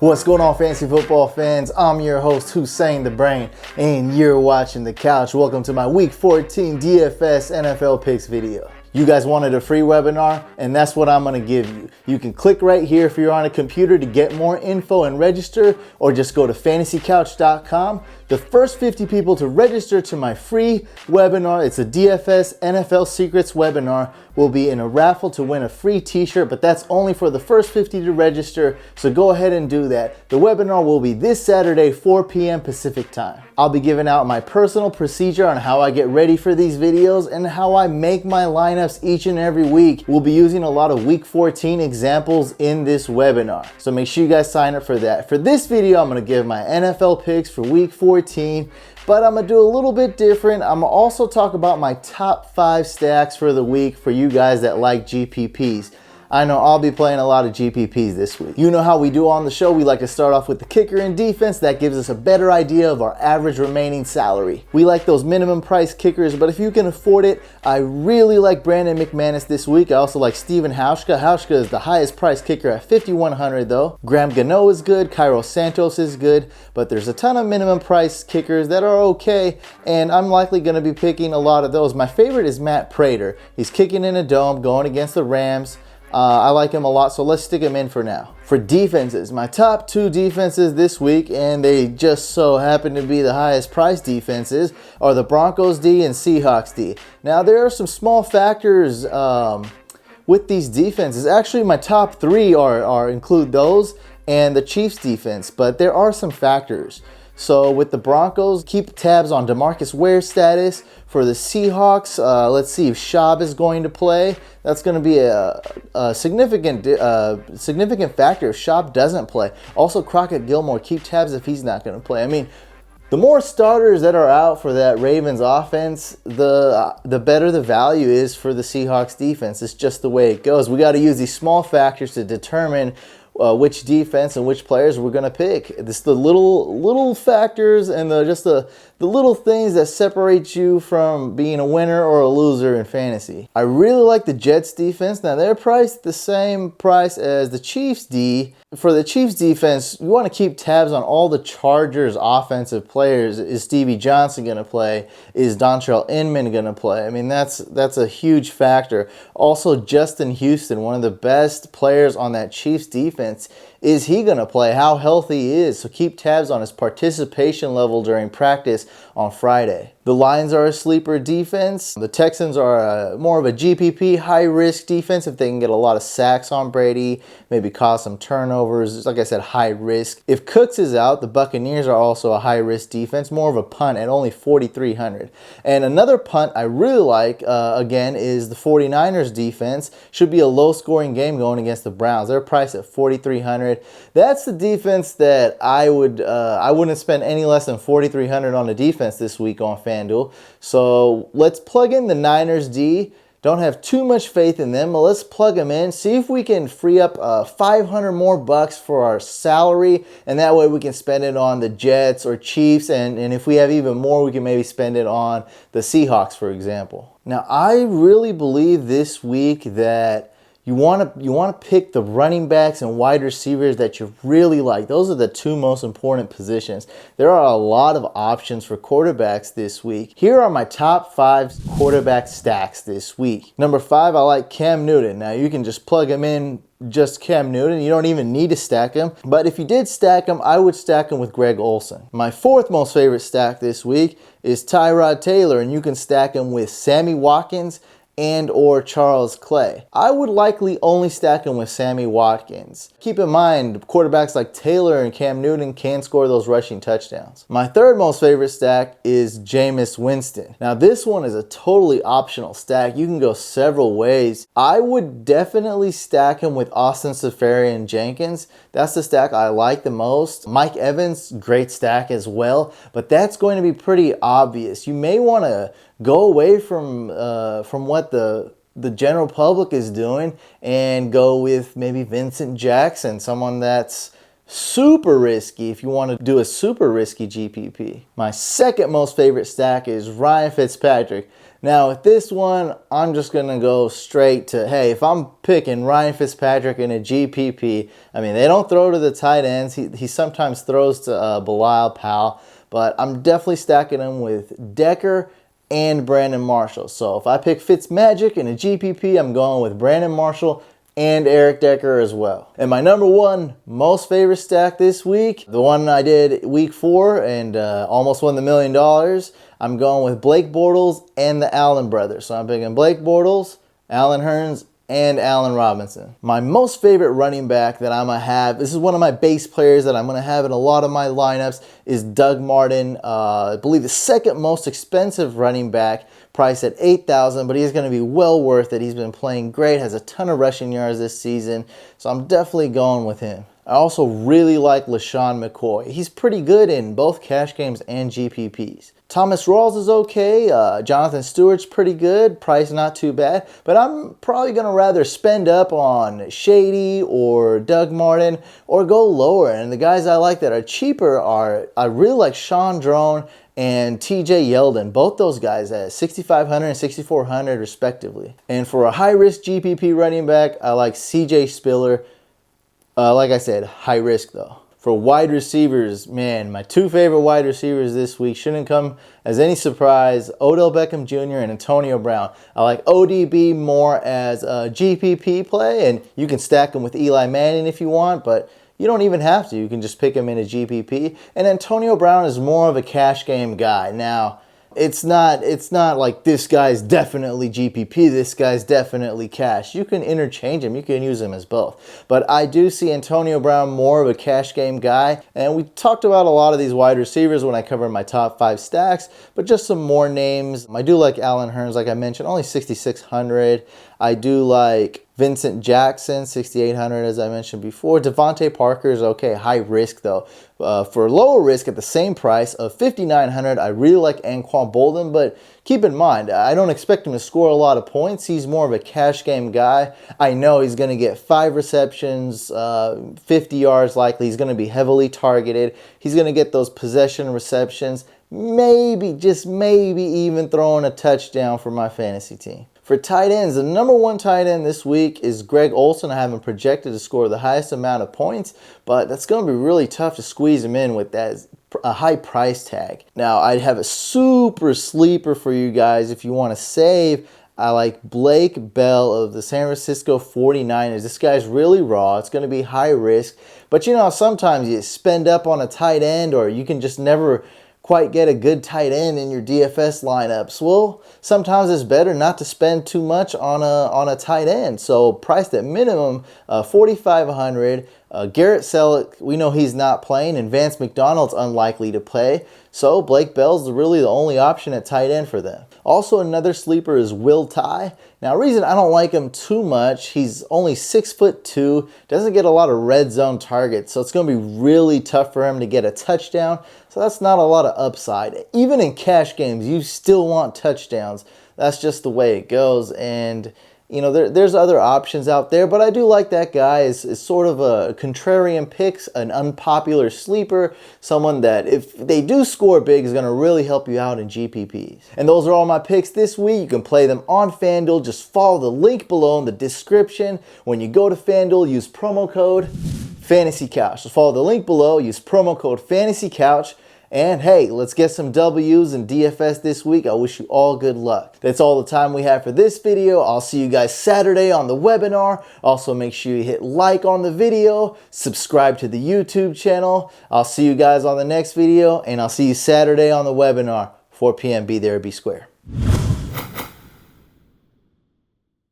What's going on, fantasy football fans? I'm your host, Hussein the Brain, and you're watching The Couch. Welcome to my Week 14 DFS NFL Picks video. You guys wanted a free webinar, and that's what I'm going to give you. You can click right here if you're on a computer to get more info and register, or just go to fantasycouch.com. The first 50 people to register to my free webinar, it's a DFS NFL Secrets webinar, will be in a raffle to win a free t-shirt, but that's only for the first 50 to register, so go ahead and do that. The webinar will be this Saturday, 4 p.m. Pacific time. I'll be giving out my personal procedure on how I get ready for these videos and how I make my lineups each and every week. We'll be using a lot of Week 14 examples in this webinar, so make sure you guys sign up for that. For this video, I'm going to give my NFL picks for Week 14, but I'm going to do a little bit different. I'm going to also talk about my top 5 stacks for the week for you guys that like GPPs. I know I'll be playing a lot of GPPs this week. You know how we do on the show. We like to start off with the kicker and defense. That gives us a better idea of our average remaining salary. We like those minimum price kickers, but if you can afford it, I really like Brandon McManus this week. I also like Steven Hauschka. Hauschka is the highest price kicker at $5,100 though. Graham Gano is good. Cairo Santos is good, but there's a ton of minimum price kickers that are okay, and I'm likely going to be picking a lot of those. My favorite is Matt Prater. He's kicking in a dome, going against the Rams. I like him a lot, so let's stick him in for now. For defenses, my top 2 defenses this week, and they just so happen to be the highest price defenses, are the Broncos D and Seahawks D. Now, there are some small factors with these defenses. Actually, my top 3 include those and the Chiefs defense, but there are some factors. So with the Broncos, keep tabs on DeMarcus Ware's status. For the Seahawks, let's see if Schaub is going to play. That's going to be a significant factor if Schaub doesn't play. Also, Crockett Gilmore, keep tabs if he's not going to play. I mean, the more starters that are out for that Ravens offense, the better the value is for the Seahawks defense. It's just the way it goes. We got to use these small factors to determine which defense and which players we're going to pick. It's the little factors and the little things that separate you from being a winner or a loser in fantasy. I really like the Jets defense. Now, they're priced the same price as the Chiefs D. For the Chiefs defense, you want to keep tabs on all the Chargers offensive players. Is Stevie Johnson going to play? Is Dontrell Inman going to play? I mean, that's a huge factor. Also, Justin Houston, one of the best players on that Chiefs defense. Is he going to play? How healthy he is? So keep tabs on his participation level during practice on Friday. The Lions are a sleeper defense. The Texans are more of a GPP high-risk defense if they can get a lot of sacks on Brady, maybe cause some turnovers. Like I said, high risk. If Cooks is out, the Buccaneers are also a high-risk defense, more of a punt at only $4,300. And another punt I really like, again, is the 49ers defense. Should be a low-scoring game going against the Browns. They're priced at $4,300. That's the defense that I wouldn't spend any less than $4,300 on the defense this week on FanDuel. So let's plug in the Niners D. Don't have too much faith in them, but let's plug them in. See if we can free up $500 more bucks for our salary, and that way we can spend it on the Jets or Chiefs, and if we have even more, we can maybe spend it on the Seahawks, for example. Now, I really believe this week that you want to pick the running backs and wide receivers that you really like. Those are the 2 most important positions. There are a lot of options for quarterbacks this week. Here are my top 5 quarterback stacks this week. Number 5, I like Cam Newton. Now, you can just plug him in, just Cam Newton. You don't even need to stack him. But if you did stack him, I would stack him with Greg Olsen. My 4th most favorite stack this week is Tyrod Taylor, and you can stack him with Sammy Watkins and or Charles Clay. I would likely only stack him with Sammy Watkins. Keep in mind, quarterbacks like Taylor and Cam Newton can score those rushing touchdowns. My 3rd most favorite stack is Jameis Winston. Now, this one is a totally optional stack. You can go several ways. I would definitely stack him with Austin Seferian-Jenkins. That's the stack I like the most. Mike Evans, great stack as well, but that's going to be pretty obvious. You may want to go away from what the general public is doing and go with maybe Vincent Jackson, someone that's super risky if you want to do a super risky GPP. My second most favorite stack is Ryan Fitzpatrick. Now with this one, I'm just going to go straight to, hey, if I'm picking Ryan Fitzpatrick in a GPP, I mean, they don't throw to the tight ends. He sometimes throws to Bilal Powell, but I'm definitely stacking him with Decker and Brandon Marshall. So if I pick Fitzmagic in a GPP, I'm going with Brandon Marshall and Eric Decker as well. And my number one most favorite stack this week, the one I did week 4 and almost won the $1 million, I'm going with Blake Bortles and the Allen brothers. So I'm picking Blake Bortles, Allen Hurns, and Allen Robinson. My most favorite running back that I'm going to have, this is one of my base players that I'm going to have in a lot of my lineups, is Doug Martin. I believe the second most expensive running back, priced at $8,000, but he's going to be well worth it. He's been playing great, has a ton of rushing yards this season, so I'm definitely going with him. I also really like LaShawn McCoy. He's pretty good in both cash games and GPPs. Thomas Rawls is okay. Jonathan Stewart's pretty good. Price not too bad. But I'm probably going to rather spend up on Shady or Doug Martin or go lower. And the guys I like that are cheaper are, I really like Sean Drone and TJ Yeldon, both those guys at $6,500 and $6,400 respectively. And for a high-risk GPP running back, I like CJ Spiller. Like I said, high risk though. For wide receivers, man, my two favorite wide receivers this week shouldn't come as any surprise. Odell Beckham Jr. and Antonio Brown. I like ODB more as a GPP play, and you can stack him with Eli Manning if you want, but you don't even have to. You can just pick him in a GPP. And Antonio Brown is more of a cash game guy. Now, it's not like this guy's definitely GPP, this guy's definitely cash. You can interchange him, you can use him as both. But I do see Antonio Brown more of a cash game guy. And we talked about a lot of these wide receivers when I covered my top 5 stacks, but just some more names. I do like Allen Hurns, like I mentioned, only $6,600. I do like Vincent Jackson, $6,800 as I mentioned before. Devontae Parker is okay, high risk though. For lower risk at the same price of $5,900, I really like Anquan Bolden, but keep in mind, I don't expect him to score a lot of points. He's more of a cash game guy. I know he's going to get 5 receptions, 50 yards likely. He's going to be heavily targeted. He's going to get those possession receptions, maybe, just maybe even throwing a touchdown for my fantasy team. For tight ends, the number 1 tight end this week is Greg Olsen. I have him projected to score the highest amount of points, but that's going to be really tough to squeeze him in with that a high price tag. Now, I'd have a super sleeper for you guys if you want to save. I like Blake Bell of the San Francisco 49ers. This guy's really raw. It's going to be high risk, but you know, sometimes you spend up on a tight end, or you can just never quite get a good tight end in your DFS lineups. Well, sometimes it's better not to spend too much on a tight end. So priced at minimum $4,500. Garrett Selleck, we know he's not playing, and Vance McDonald's unlikely to play. So Blake Bell's really the only option at tight end for them. Also, another sleeper is Will Tye. Now, reason I don't like him too much, he's only 6'2", doesn't get a lot of red zone targets, so it's going to be really tough for him to get a touchdown. So that's not a lot of upside. Even in cash games, you still want touchdowns. That's just the way it goes. And you know, there's other options out there, but I do like that guy is sort of a contrarian pick, an unpopular sleeper, someone that if they do score big is going to really help you out in GPPs. And those are all my picks this week. You can play them on FanDuel. Just follow the link below in the description. When you go to FanDuel, use promo code FantasyCouch. Just follow the link below, use promo code FantasyCouch. And hey, let's get some W's in DFS this week. I wish you all good luck. That's all the time we have for this video. I'll see you guys Saturday on the webinar. Also, make sure you hit like on the video, subscribe to the YouTube channel. I'll see you guys on the next video, and I'll see you Saturday on the webinar, 4 p.m. Be there, be square.